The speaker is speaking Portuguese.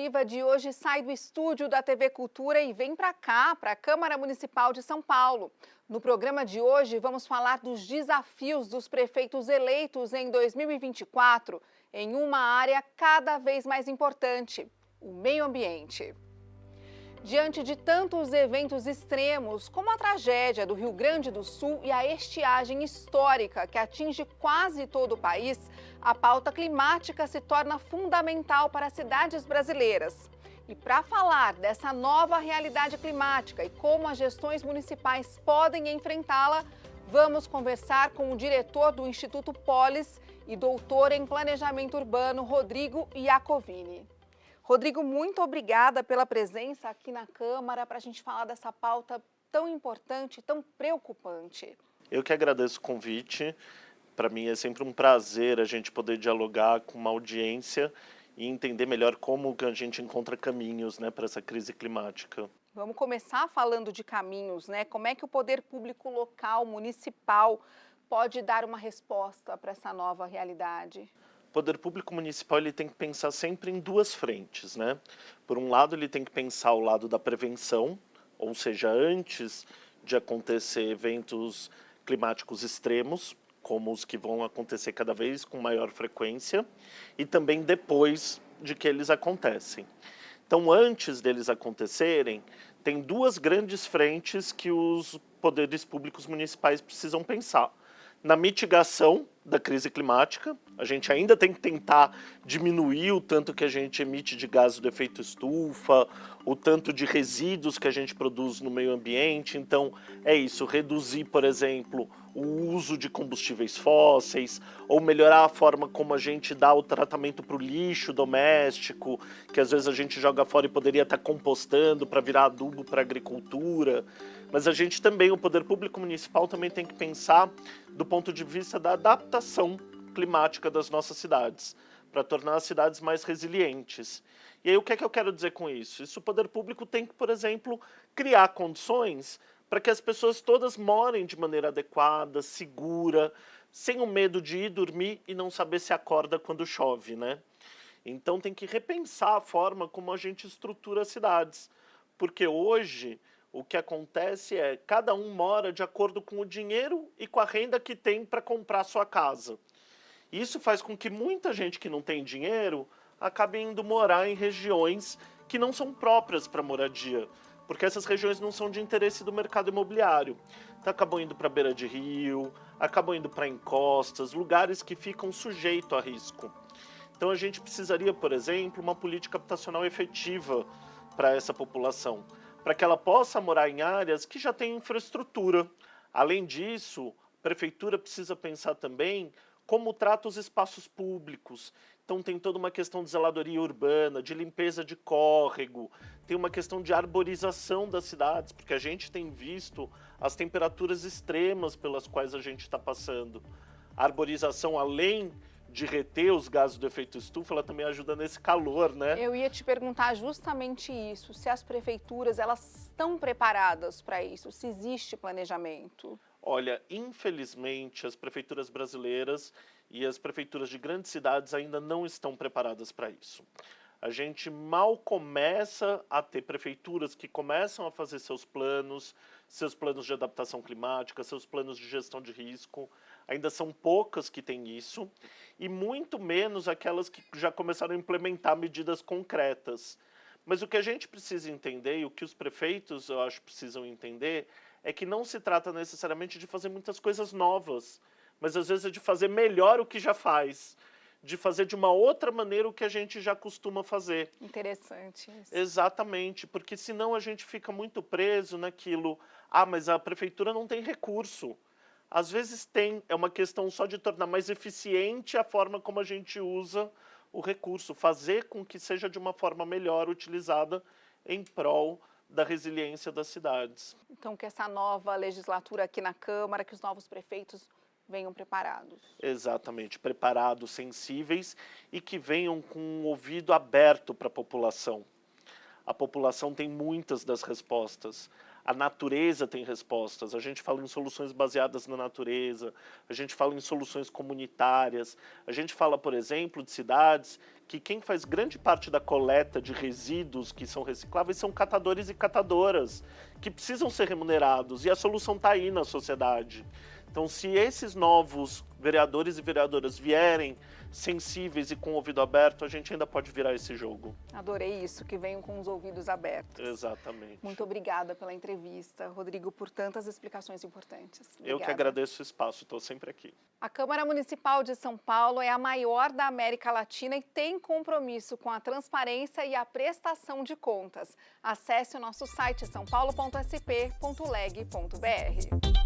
Viva de hoje sai do estúdio da TV Cultura e vem para cá, para a Câmara Municipal de São Paulo. No programa de hoje, vamos falar dos desafios dos prefeitos eleitos em 2024 em uma área cada vez mais importante: o meio ambiente. Diante de tantos eventos extremos, como a tragédia do Rio Grande do Sul e a estiagem histórica que atinge quase todo o país, a pauta climática se torna fundamental para as cidades brasileiras. E para falar dessa nova realidade climática e como as gestões municipais podem enfrentá-la, vamos conversar com o diretor do Instituto Polis e doutor em planejamento urbano, Rodrigo Iacovini. Rodrigo, muito obrigada pela presença aqui na Câmara para a gente falar dessa pauta tão importante, tão preocupante. Eu que agradeço o convite. Para mim é sempre um prazer a gente poder dialogar com uma audiência e entender melhor como que a gente encontra caminhos, para essa crise climática. Vamos começar falando de caminhos, né? Como é que o poder público local, municipal, pode dar uma resposta para essa nova realidade? O poder público municipal ele tem que pensar sempre em duas frentes, né? Por um lado, ele tem que pensar o lado da prevenção, ou seja, antes de acontecer eventos climáticos extremos, como os que vão acontecer cada vez com maior frequência, e também depois de que eles acontecem. Então, antes deles acontecerem, tem duas grandes frentes que os poderes públicos municipais precisam pensar. Na mitigação da crise climática, a gente ainda tem que tentar diminuir o tanto que a gente emite de gases do efeito estufa, o tanto de resíduos que a gente produz no meio ambiente. Então, é isso, reduzir, por exemplo, o uso de combustíveis fósseis, ou melhorar a forma como a gente dá o tratamento para o lixo doméstico, que às vezes a gente joga fora e poderia estar compostando para virar adubo para a agricultura. Mas a gente também, o poder público municipal também tem que pensar do ponto de vista da adaptação climática das nossas cidades, para tornar as cidades mais resilientes. E aí o que é que eu quero dizer com isso? Isso o poder público tem que, por exemplo, criar condições para que as pessoas todas morem de maneira adequada, segura, sem o medo de ir dormir e não saber se acorda quando chove, né? Então tem que repensar a forma como a gente estrutura as cidades, porque hoje o que acontece é cada um mora de acordo com o dinheiro e com a renda que tem para comprar sua casa. Isso faz com que muita gente que não tem dinheiro acabe indo morar em regiões que não são próprias para moradia, porque essas regiões não são de interesse do mercado imobiliário. Então acabam indo para beira de rio, acabam indo para encostas, lugares que ficam sujeitos a risco. Então a gente precisaria, por exemplo, uma política habitacional efetiva para essa população, para que ela possa morar em áreas que já têm infraestrutura. Além disso, a prefeitura precisa pensar também como trata os espaços públicos. Então tem toda uma questão de zeladoria urbana, de limpeza de córrego, tem uma questão de arborização das cidades, porque a gente tem visto as temperaturas extremas pelas quais a gente está passando. A arborização, além de reter os gases do efeito estufa, ela também ajuda nesse calor, né? Eu ia te perguntar justamente isso, se as prefeituras elas estão preparadas para isso, se existe planejamento. Olha, infelizmente, as prefeituras brasileiras e as prefeituras de grandes cidades ainda não estão preparadas para isso. A gente mal começa a ter prefeituras que começam a fazer seus planos de adaptação climática, seus planos de gestão de risco. Ainda são poucas que têm isso, e muito menos aquelas que já começaram a implementar medidas concretas. Mas o que a gente precisa entender, e o que os prefeitos, eu acho, precisam entender, é que não se trata necessariamente de fazer muitas coisas novas, mas às vezes é de fazer melhor o que já faz, de fazer de uma outra maneira o que a gente já costuma fazer. Interessante isso. Exatamente, porque senão a gente fica muito preso naquilo, ah, mas a prefeitura não tem recurso. Às vezes tem, é uma questão só de tornar mais eficiente a forma como a gente usa o recurso, fazer com que seja de uma forma melhor utilizada em prol da resiliência das cidades. Então, que essa nova legislatura aqui na Câmara, que os novos prefeitos venham preparados. Exatamente, preparados, sensíveis e que venham com o ouvido aberto para a população. A população tem muitas das respostas. A natureza tem respostas. A gente fala em soluções baseadas na natureza, a gente fala em soluções comunitárias, a gente fala, por exemplo, de cidades que quem faz grande parte da coleta de resíduos que são recicláveis são catadores e catadoras, que precisam ser remunerados, e a solução está aí na sociedade. Então, se esses novos vereadores e vereadoras vierem sensíveis e com o ouvido aberto, a gente ainda pode virar esse jogo. Adorei isso, que venham com os ouvidos abertos. Exatamente. Muito obrigada pela entrevista, Rodrigo, por tantas explicações importantes. Obrigada. Eu que agradeço o espaço, estou sempre aqui. A Câmara Municipal de São Paulo é a maior da América Latina e tem compromisso com a transparência e a prestação de contas. Acesse o nosso site sãopaulo.sp.leg.br.